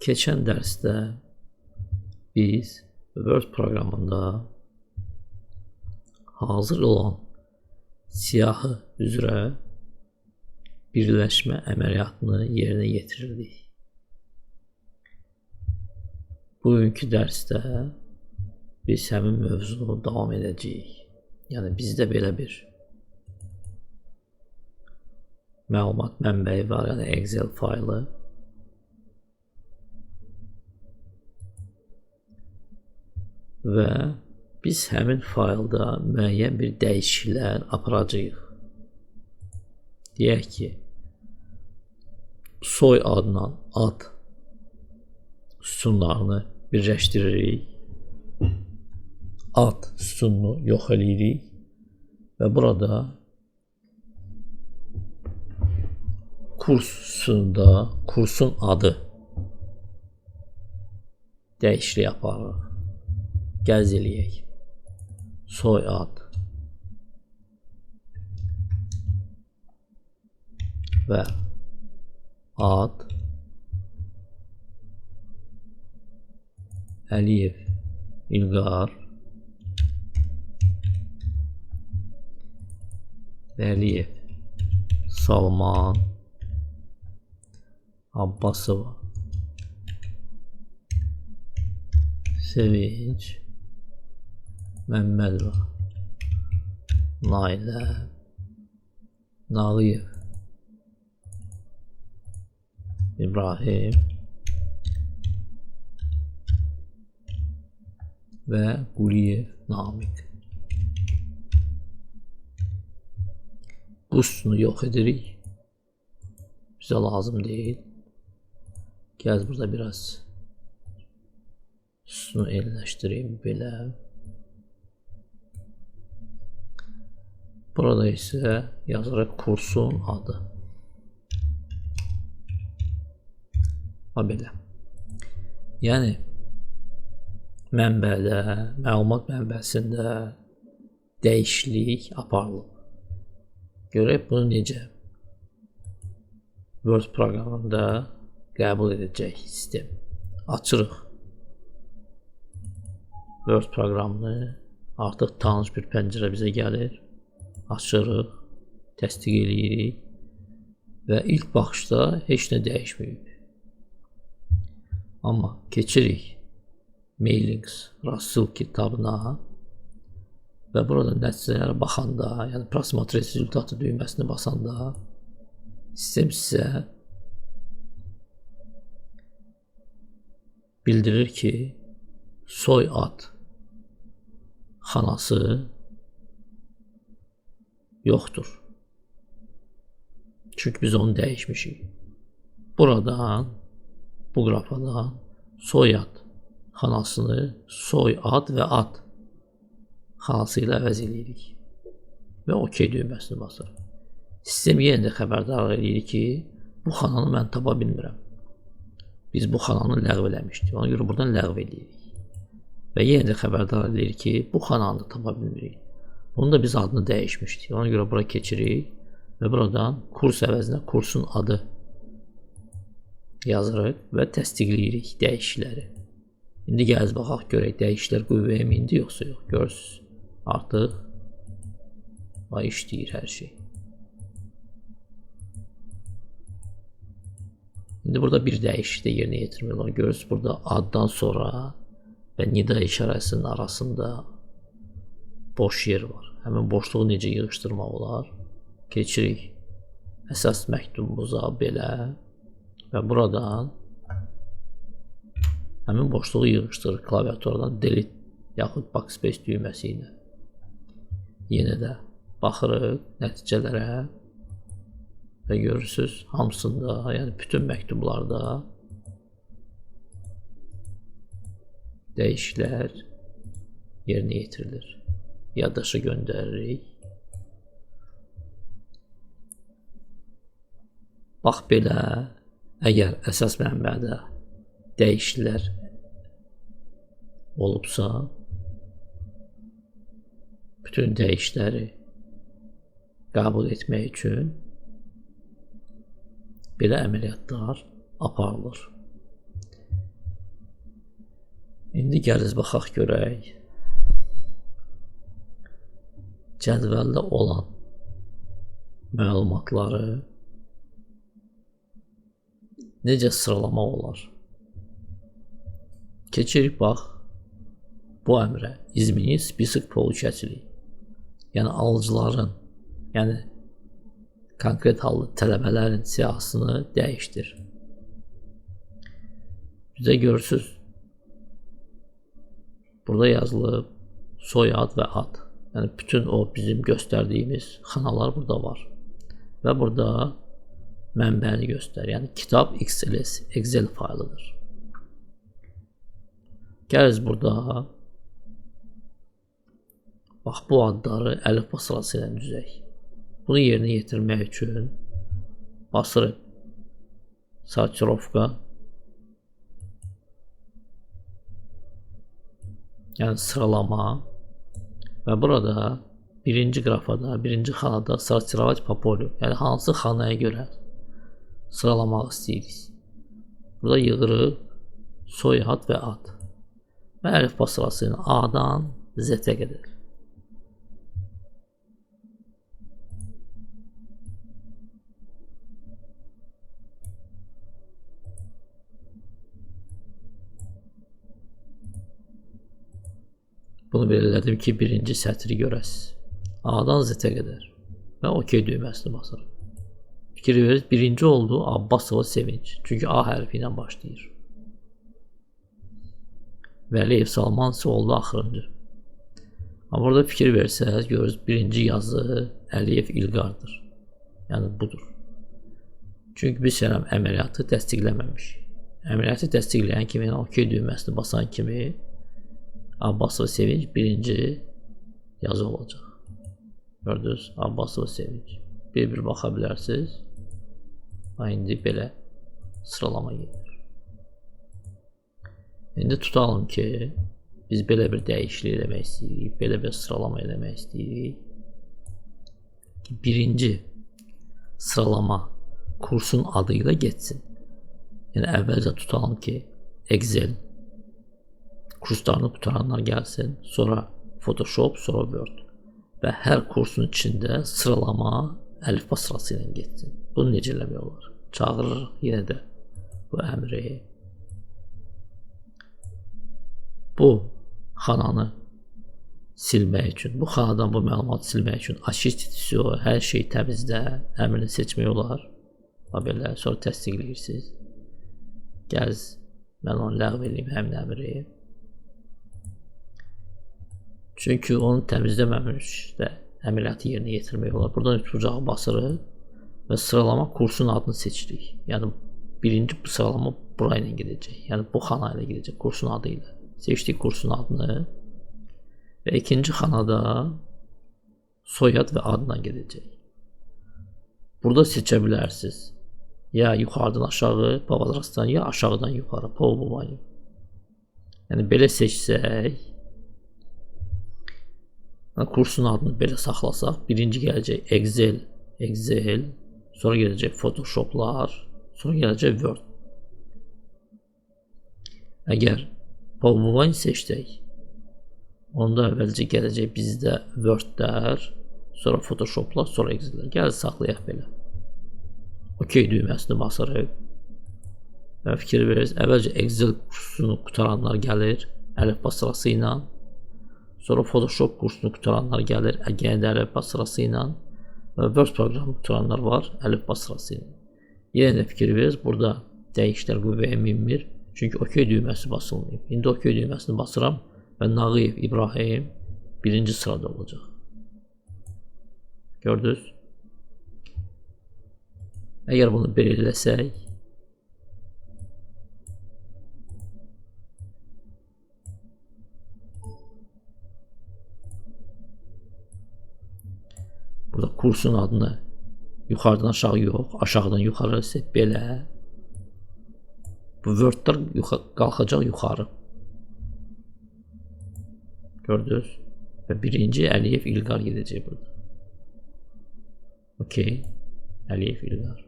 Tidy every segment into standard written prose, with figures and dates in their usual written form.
Keçən dərsdə biz Word proqramında hazır olan siyahı üzrə birləşmə əməliyyatını yerinə yetirirdik. Bugünkü dərsdə biz həmin mövzunu davam edəcəyik. Yəni bizdə belə bir məlumat mənbəyi var, yəni Excel faylı. Və biz həmin faylda müəyyən bir dəyişikliklər aparacağıq. Deyək ki, soy adla ad sütunlarını birləşdiririk. Ad sütununu yox edirik və burada kurs sütununda kursun adı dəyişiklik aparırıq. Gəz eləyək. Soy ad və ad Əliyev İlqar Vəliyev Salman Abbasova Sevinç Məmmədova Nailə Nağıyev İbrahim və Quliyev Namiq. Bu sütunu yox edirik. Bizə lazım deyil. Gəl burada biraz sütunu elləşdireyim belə. Burada isə yazaraq kursun adı. Belə. Yəni mənbədə, məlumat mənbəsində dəyişiklik aparılıb. Görək bunu necə Word proqramında qəbul edəcək sistem. Açırıq Word proqramını. Artıq tanış bir pəncərə bizə gəlir. Açırıq, təsdiq eləyirik və ilk baxışda heç nə dəyişməyib. Amma keçirik Mailings Rassılki tabına və burada nəticələrə baxanda, yəni prosmotres rezultatı düyməsini basanda sistem sizə bildirir ki, soy ad xanası yoxdur. Çünki biz onu dəyişmişik. Buradan, bu qrafadan soyad xanasını soy ad və ad xanası ilə əvəz edirik və OK düyməsini basırıq. Sistem yenə də xəbərdar edir ki, bu xananı mən tapa bilmirəm. Biz bu xananı ləğv eləmişdik. Ona görə buradan ləğv edirik. Və yenə də xəbərdar edir ki, bu xananı tapa bilmirik. Bunu da biz adını dəyişmişdik. Ona görə bura keçirik və buradan kurs əvəzinə kursun adı yazırıq və təsdiqləyirik dəyişiklikləri. İndi gəl baxaq görək dəyişikliklər qüvvəyə mindi yoxsa yox. Görürsünüz. Artıq işləyir hər şey. İndi burada bir dəyişiklik də yerinə yetirmək. Görürsünüz burada addan sonra və nida işarəsinin arasında boş yer var. Həmin boşluğu necə yığışdırmaq olar? Keçirik əsas məktubumuza belə və buradan həmin boşluğu yığışdırır klaviaturadan delete yaxud backspace düyməsi ilə. Yenə də baxırıq nəticələrə və görürsünüz hamısında, yəni bütün məktublarda dəyişikliklər yerinə yetirilir. Yaddaşa göndəririk. Bax belə, əgər əsas mənbədə dəyişikliklər olubsa, bütün dəyişiklikləri qəbul etmək üçün belə əməliyyatlar aparılır. İndi gəliz baxaq görək. Cədvəldə olan məlumatları necə sıralamaq olar? Keçirik bax bu əmrə. İzmini spesifik получателей. Yəni alıcıların, yəni konkret halda tələbələrin siyahısını dəyişdir. Bizə görürsünüz. Burada yazılıb soyad və ad. Yəni bütün o bizim göstərdiyimiz xanalar burada var. Və burada mənbəni göstərir. Yəni kitab XLS, Excel faylıdır. Gəliz burada bax bu adları əlifba sırası ilə düzək. Bunu yerinə yetirmək üçün basırıq sortirovka, yəni sıralama və burada birinci qrafada, birinci xanada sortirovat po polyu, yəni hansı xanaya görə sıralamaq istəyirik. Burada yığırıq soyad və ad və əlifba sırası ilə A-dan Z-ə qədər. Bunu belirlədim ki, birinci sətri görəsiz. A-dan Z-ə qədər və OK düyməsini basırıq. Fikir verirsiniz, birinci oldu Abbasova Sevinç. Çünki A hərfi ilə başlayır. Vəliyev Salman isə oldu axırıncı. Amma burada fikir versəz, görürsünüz, birinci yazı Əliyev İlqardır. Yəni budur. Çünki biz sənəm əməliyyatı təsdiqləməmişik. Əməliyyatı təsdiqləyən kimi, yəni OK düyməsini basan kimi Abbasova Sevinç birinci yazı olacaq. Gördünüz, Abbasova Sevinç. Bir-bir baxa bilərsiniz. İndi belə sıralama gedir. İndi tutalım ki, biz belə bir dəyişiklik eləmək istəyirik, belə bir sıralama eləmək istəyirik. Birinci sıralama kursun adı ilə getsin. Yəni əvvəlcə tutalım ki, Excel kurslarını qutaranlar gəlsin, sonra Photoshop, sonra Word və hər kursun içində sıralama əlifba sırası ilə getsin. Bunu necə eləmək olar? Çağırırıq yenə də bu əmri. Bu xananı silmək üçün, bu xanadan bu məlumatı silmək üçün açıqçası hər şey təmizlə əmrini seçmək olar. Belə sonra təsdiqləyirsiniz. Gəl, mən onu ləğv edeyim həmin əmri. Çünki onu təmizləməmiş də əməliyyatı yerinə yetirmək olar. Buradan üç bucağı basırıq və sıralama kursun adını seçirik. Yəni birinci sıralama bura ilə gedəcək. Yəni bu xana ilə gedəcək, kursun adı ilə. Seçdik kursun adını və ikinci xanada soyad və adla gedəcək. Burada seçə bilərsiniz. Ya yuxarıdan aşağı, Pavadrastan, ya aşağıdan yuxarı, Pavlovani. Yəni belə seçsək, kursun adını belə saxlasaq, birinci gələcək Excel, sonra gələcək Photoshoplar, sonra gələcək Word. Əgər Pavlovani seçsək, onda əvvəlcə gələcək bizdə Wordlər, sonra Photoshoplar, sonra Excellər. Gəl saxlayaq belə. OK düyməsini basırıq və fikir verirsiniz. Əvvəlcə Excel kursunu qutaranlar gəlir əlifba sırası ilə. Sonra Photoshop kursunu qutaranlar gəlir yenə əlifba sırası ilə. Və Word proqramını qutaranlar var əlifba sırası ilə. Yenə də fikir verirsiniz. Burada dəyişlər qüvvəyə minmir. Çünki OK düyməsi basılmayıb. İndi OK düyməsini basıram və Nağıyev İbrahim birinci sırada olacaq. Gördünüz? Əgər bunu belirləsək, burada kursun adını yuxarıdan aşağı yox, aşağıdan yuxarı isə belə. Bu Wordlar qalxacaq yuxarı. Gördünüz? Və birinci Əliyev İlqar gedəcək burada. OK. Əliyev İlqar.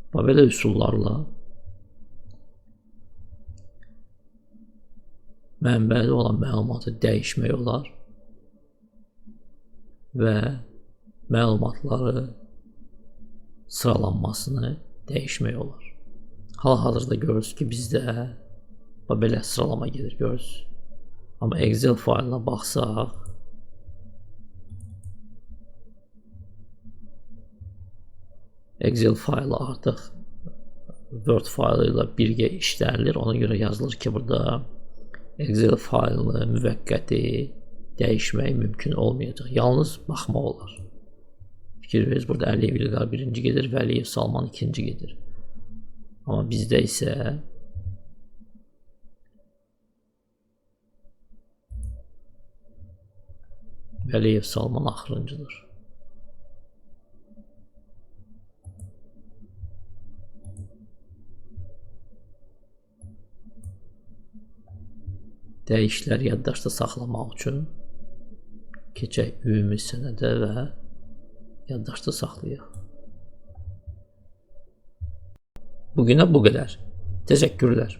Belə üsullarla mənbədə olan məlumatı dəyişmək olar və məlumatları sıralanmasını dəyişmək olar. Hal-hazırda görürsünüz ki, bizdə belə sıralama gedir, görürsünüz. Amma Excel faylına baxsaq, Excel faylı artıq Word faylı ilə birgə işlənilir. Ona görə yazılır ki, burada Excel faylını müvəqqəti dəyişmək mümkün olmayacaq. Yalnız baxmaq olar. Fikir verirsiniz, burada Əliyev İlqar birinci gedir, Vəliyev Salman ikinci gedir. Amma bizdə isə Vəliyev Salman axırıncıdır. Dəyişiklikləri yaddaşda saxlamaq üçün keçək ümumi sənədə və yaddaşda saxlayaq. Bugünə bu qədər. Təşəkkürlər.